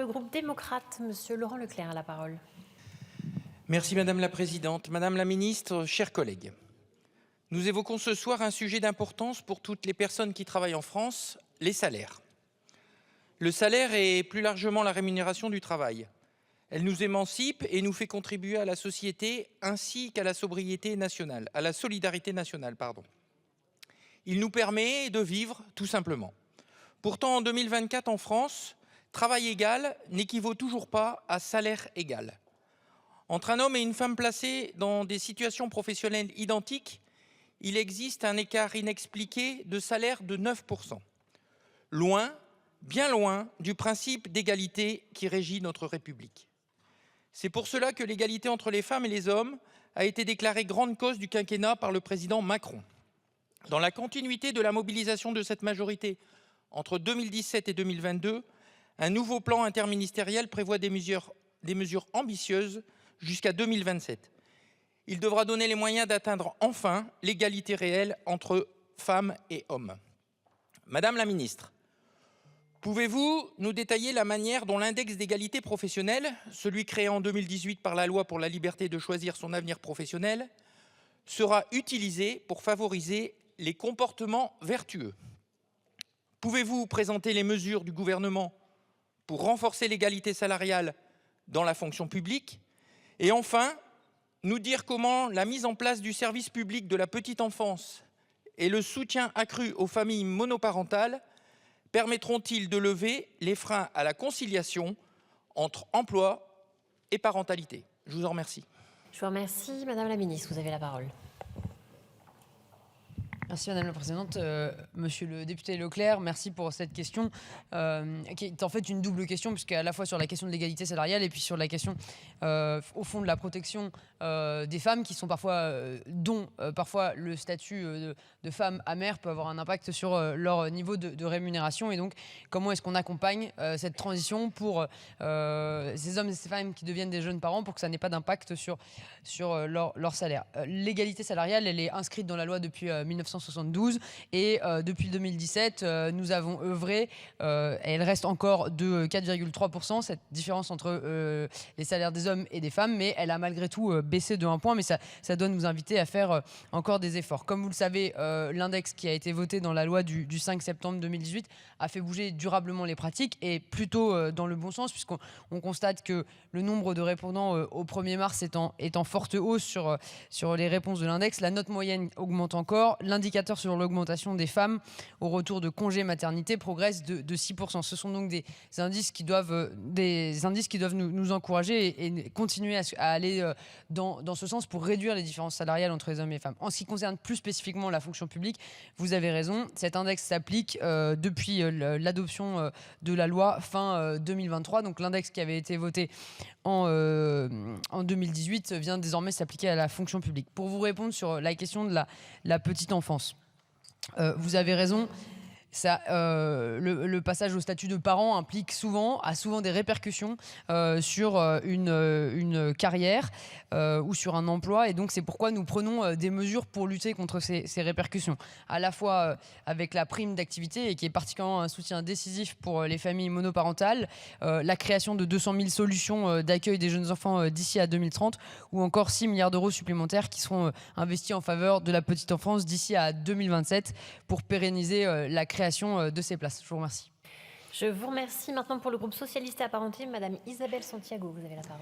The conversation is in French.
le groupe démocrate, Monsieur Laurent Leclerc a la parole. Merci Madame la Présidente. Madame la Ministre, chers collègues. Nous évoquons ce soir un sujet d'importance pour toutes les personnes qui travaillent en France, les salaires. Le salaire est plus largement la rémunération du travail. Elle nous émancipe et nous fait contribuer à la société ainsi qu'à la sobriété nationale, à la solidarité nationale, pardon. Il nous permet de vivre tout simplement. Pourtant, en 2024, en France, travail égal n'équivaut toujours pas à salaire égal. Entre un homme et une femme placés dans des situations professionnelles identiques, il existe un écart inexpliqué de salaire de 9%. Loin, bien loin du principe d'égalité qui régit notre République. C'est pour cela que l'égalité entre les femmes et les hommes a été déclarée grande cause du quinquennat par le président Macron. Dans la continuité de la mobilisation de cette majorité entre 2017 et 2022, un nouveau plan interministériel prévoit des mesures ambitieuses jusqu'à 2027. Il devra donner les moyens d'atteindre enfin l'égalité réelle entre femmes et hommes. Madame la ministre, pouvez-vous nous détailler la manière dont l'index d'égalité professionnelle, celui créé en 2018 par la loi pour la liberté de choisir son avenir professionnel, sera utilisé pour favoriser les comportements vertueux? Pouvez-vous présenter les mesures du gouvernement pour renforcer l'égalité salariale dans la fonction publique? Et enfin, nous dire comment la mise en place du service public de la petite enfance et le soutien accru aux familles monoparentales permettront-ils de lever les freins à la conciliation entre emploi et parentalité? Je vous en remercie. Je vous remercie. Madame la Ministre, vous avez la parole. Merci Madame la Présidente. Monsieur le député Leclerc, merci pour cette question qui est en fait une double question, puisqu'à la fois sur la question de l'égalité salariale et puis sur la question au fond de la protection des femmes qui sont parfois, dont parfois le statut de femme à mère peut avoir un impact sur leur niveau de rémunération. Et donc comment est-ce qu'on accompagne cette transition pour ces hommes et ces femmes qui deviennent des jeunes parents pour que ça n'ait pas d'impact sur leur salaire. L'égalité salariale, elle est inscrite dans la loi depuis 1972 et depuis 2017, nous avons œuvré, elle reste encore de 4,3%, cette différence entre les salaires des hommes et des femmes, mais elle a malgré tout baissé de 1 point, mais ça doit nous inviter à faire encore des efforts. Comme vous le savez, l'index qui a été voté dans la loi du 5 septembre 2018 a fait bouger durablement les pratiques et plutôt dans le bon sens, puisqu'on constate que le nombre de répondants au 1er mars est en forte hausse sur les réponses de l'index. La note moyenne augmente encore. L'indicateur sur l'augmentation des femmes au retour de congé maternité progresse de 6%. Ce sont donc des indices qui doivent nous encourager et continuer à aller dans ce sens pour réduire les différences salariales entre les hommes et les femmes. En ce qui concerne plus spécifiquement la fonction publique, vous avez raison, cet index s'applique depuis l'adoption de la loi fin 2023. Donc l'index qui avait été voté en 2018 vient désormais s'appliquer à la fonction publique. Pour vous répondre sur la question de la petite enfance, vous avez raison. Le passage au statut de parent a souvent des répercussions sur une carrière ou sur un emploi, et donc c'est pourquoi nous prenons des mesures pour lutter contre ces répercussions, à la fois avec la prime d'activité, et qui est particulièrement un soutien décisif pour les familles monoparentales, la création de 200 000 solutions d'accueil des jeunes enfants d'ici à 2030, ou encore 6 milliards d'euros supplémentaires qui seront investis en faveur de la petite enfance d'ici à 2027 pour pérenniser la création de ces places. Je vous remercie. Je vous remercie. Maintenant, pour le groupe socialiste et apparenté, Madame Isabelle Santiago, vous avez la parole.